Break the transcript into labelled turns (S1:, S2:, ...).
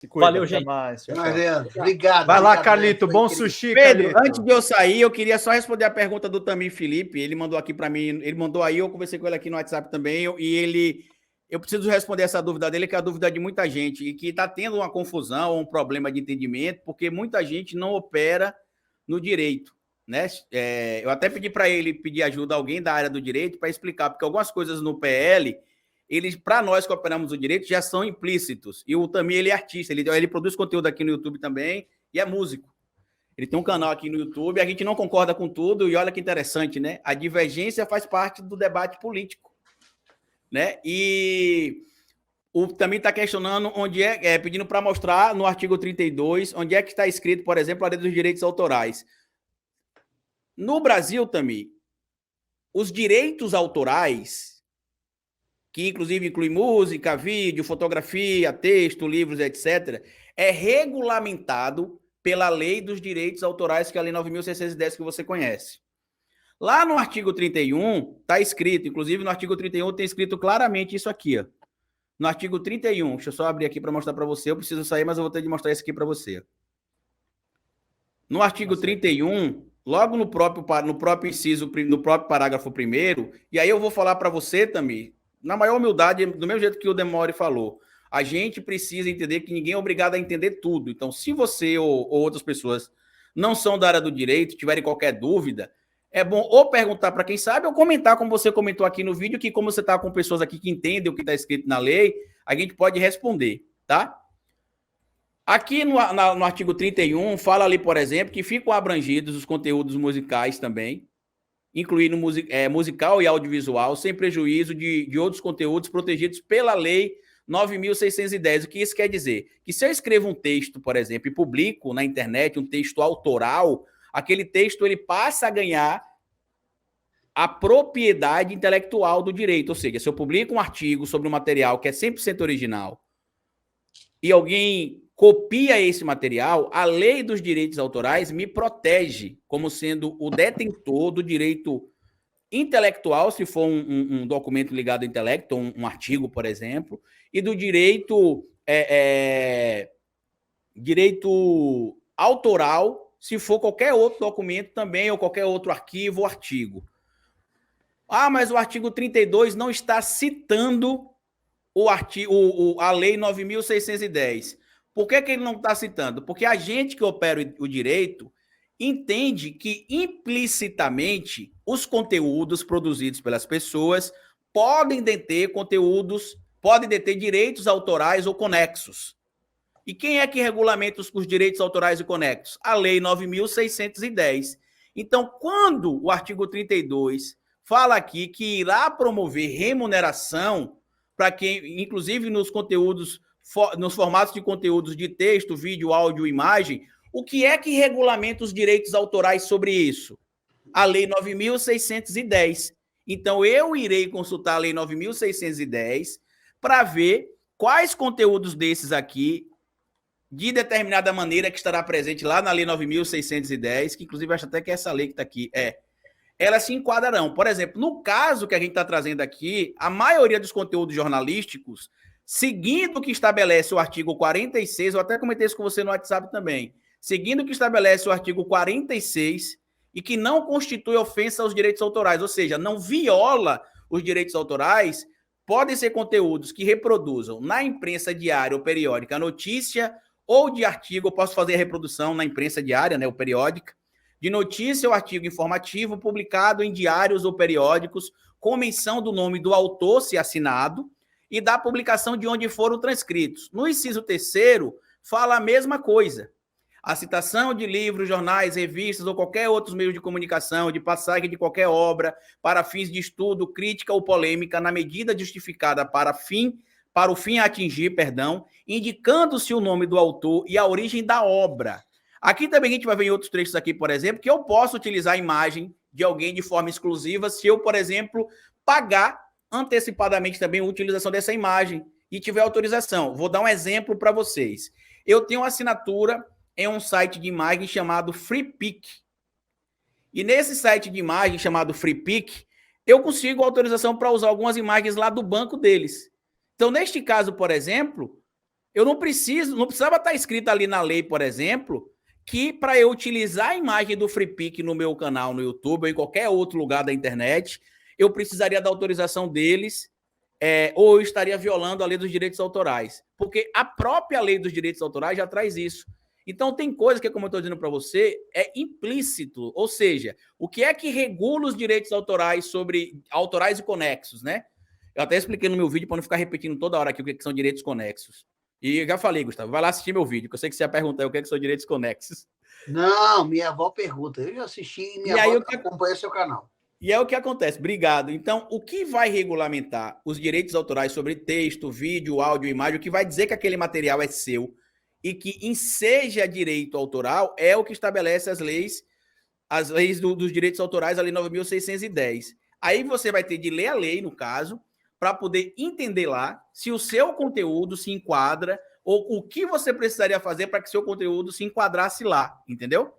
S1: Se cuida,
S2: Valeu, gente.
S1: Mais. Tchau, tchau.
S3: Obrigado.
S1: Vai lá,
S3: obrigado,
S1: Carlito.
S3: foi
S1: Bom
S3: incrível.
S1: sushi,
S4: Pedro,
S1: Carlito.
S4: antes de eu sair, eu queria só responder a pergunta do Tamir Felipe. Ele mandou aqui para mim, ele mandou aí, eu conversei com ele aqui no WhatsApp também, eu preciso responder essa dúvida dele, que é a dúvida de muita gente, e que está tendo uma confusão, um problema de entendimento, porque muita gente não opera no direito, né? Eu até pedi para ele pedir ajuda a alguém da área do direito para explicar, porque algumas coisas no PL, eles, para nós que operamos o direito, já são implícitos. E o Tamir, ele é artista, ele produz conteúdo aqui no YouTube também e é músico. Ele tem um canal aqui no YouTube, a gente não concorda com tudo, e olha que interessante, né? A divergência faz parte do debate político, né? E o Tamir está questionando onde pedindo para mostrar no artigo 32, onde é que está escrito, por exemplo, a lei dos direitos autorais. No Brasil, Tamir, os direitos autorais, que inclusive inclui música, vídeo, fotografia, texto, livros, etc., é regulamentado pela Lei dos Direitos Autorais, que é a Lei 9.610, que você conhece. Lá no artigo 31, está escrito, inclusive no artigo 31 tem escrito claramente isso aqui, ó. No artigo 31, deixa eu só abrir aqui para mostrar para você, eu preciso sair, mas eu vou ter de mostrar isso aqui para você. No artigo 31, logo no próprio inciso, no próprio parágrafo 1º, e aí eu vou falar para você, Tamir, na maior humildade, do mesmo jeito que o Demore falou, a gente precisa entender que ninguém é obrigado a entender tudo. Então, se você ou outras pessoas não são da área do direito, tiverem qualquer dúvida, é bom ou perguntar para quem sabe ou comentar, como você comentou aqui no vídeo, que como você está com pessoas aqui que entendem o que está escrito na lei, a gente pode responder, tá? Aqui no artigo 31, fala ali, por exemplo, que ficam abrangidos os conteúdos musicais também, incluindo musical e audiovisual, sem prejuízo de outros conteúdos protegidos pela Lei 9.610. O que isso quer dizer? Que se eu escrevo um texto, por exemplo, e publico na internet um texto autoral, aquele texto ele passa a ganhar a propriedade intelectual do direito. Ou seja, se eu publico um artigo sobre um material que é 100% original e alguém copia esse material, a Lei dos Direitos Autorais me protege como sendo o detentor do direito intelectual, se for um documento ligado ao intelecto, um artigo, por exemplo, e do direito autoral, se for qualquer outro documento também, ou qualquer outro arquivo ou artigo. Ah, mas o artigo 32 não está citando a Lei 9.610. Por que ele não está citando? Porque a gente que opera o direito entende que, implicitamente, os conteúdos produzidos pelas pessoas podem deter direitos autorais ou conexos. E quem é que regulamenta os direitos autorais e conexos? A Lei 9.610. Então, quando o artigo 32 fala aqui que irá promover remuneração para quem, inclusive nos conteúdos, nos formatos de conteúdos de texto, vídeo, áudio, imagem, o que é que regulamenta os direitos autorais sobre isso? A Lei 9.610. Então, eu irei consultar a Lei 9.610 para ver quais conteúdos desses aqui, de determinada maneira, que estará presente lá na Lei 9.610, que inclusive acho até que essa lei que está aqui elas se enquadrarão. Por exemplo, no caso que a gente está trazendo aqui, a maioria dos conteúdos jornalísticos, seguindo o que estabelece o artigo 46, eu até comentei isso com você no WhatsApp também, seguindo o que estabelece o artigo 46 e que não constitui ofensa aos direitos autorais, ou seja, não viola os direitos autorais, podem ser conteúdos que reproduzam na imprensa diária ou periódica notícia ou de artigo, eu posso fazer a reprodução na imprensa diária, né, ou periódica, de notícia ou artigo informativo publicado em diários ou periódicos com menção do nome do autor, se assinado, e da publicação de onde foram transcritos. No inciso 3º, fala a mesma coisa. A citação de livros, jornais, revistas ou qualquer outros meios de comunicação, de passagem de qualquer obra, para fins de estudo, crítica ou polêmica, na medida justificada para o fim a atingir, indicando-se o nome do autor e a origem da obra. Aqui também a gente vai ver em outros trechos aqui, por exemplo, que eu posso utilizar a imagem de alguém de forma exclusiva se eu, por exemplo, pagar antecipadamente também a utilização dessa imagem e tiver autorização. Vou dar um exemplo para vocês. Eu tenho uma assinatura em um site de imagem chamado FreePic. E nesse site de imagem chamado FreePic, eu consigo autorização para usar algumas imagens lá do banco deles. Então, neste caso, por exemplo, Eu não precisava estar escrito ali na lei, por exemplo, que para eu utilizar a imagem do FreePic no meu canal no YouTube ou em qualquer outro lugar da internet, eu precisaria da autorização deles, ou eu estaria violando a lei dos direitos autorais. Porque a própria lei dos direitos autorais já traz isso. Então, tem coisa que, como eu estou dizendo para você, é implícito. Ou seja, o que é que regula os direitos autorais sobre autorais e conexos, né? Eu até expliquei no meu vídeo para não ficar repetindo toda hora aqui o que são direitos conexos. E eu já falei, Gustavo, vai lá assistir meu vídeo, que eu sei que você ia perguntar o que são direitos conexos.
S1: Não, minha avó pergunta. Eu já assisti e minha avó acompanha seu canal.
S4: E é o que acontece. Obrigado. Então, o que vai regulamentar os direitos autorais sobre texto, vídeo, áudio, imagem, o que vai dizer que aquele material é seu e que enseja direito autoral é o que estabelece as leis dos direitos autorais, a Lei 9.610. Aí você vai ter de ler a lei, no caso, para poder entender lá se o seu conteúdo se enquadra ou o que você precisaria fazer para que seu conteúdo se enquadrasse lá, entendeu?